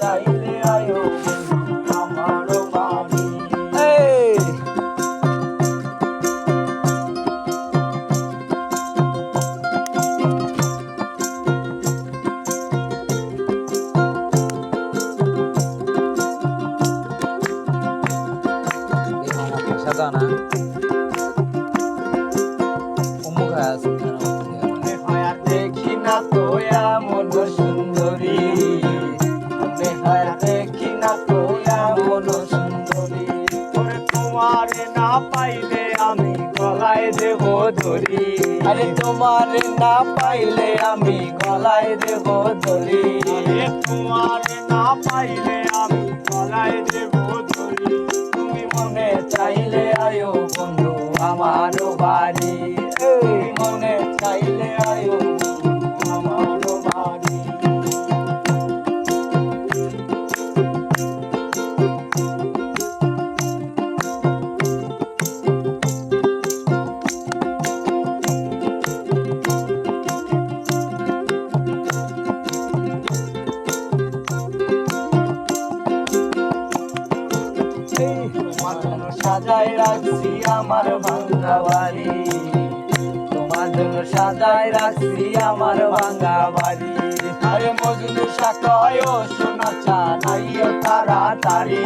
চাইলে আয়ো আমার বাড়ি। সাদা না দেখি না তো এমন সুন্দরী, দেখি না তো এমন সুন্দরী, তোমারে না পাইলে আমি গলায় দেব ধরি। আরে তোমারে না পাইলে আমি গলায় দেব ধরি। তোমারে না পাইলে আমি গলায় দেব ধরি। তুমি মনে চাইলে আয়ো বন্ধু আমার বাড়ি, মনে চাইলে আয়ো আমার বাড়ি। তোমার জন্য সাজায় রাখছি আমার ভাঙ্গা বাড়ি, তোমার জন্য সাজায় রাখছি আমার ভাঙ্গা বাড়ি। আরে মজনু সাকয় ও সোনা চা নাইও তাড়াতাড়ি,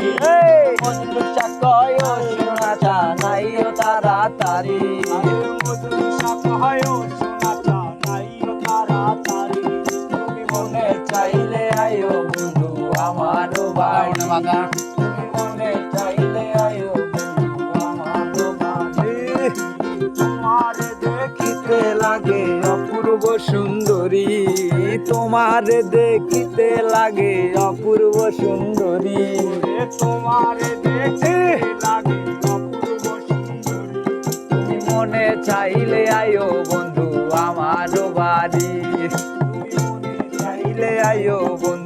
মজনু সাকয় ও সোনা চা নাইও তাড়াতাড়ি, মজনু সাকয় ও সোনা চা নাইও তাড়াতাড়ি। তুমি মনে চাইলে আয়ো বন্ধু আমার বাড়ি, তুমি মনে চাইলে আয়ো বন্ধু আমার বাড়ি। তোমার দেখিতে লাগে অপূর্ব সুন্দরী, তোমার দেখিতে লাগে অপূর্ব সুন্দরী, তোমার দেখতে লাগে অপূর্ব সুন্দরী। তুমি মনে চাইলে আয়ো বন্ধু আমার বাড়ি, তুমি মনে চাইলে আয়ো বন্ধু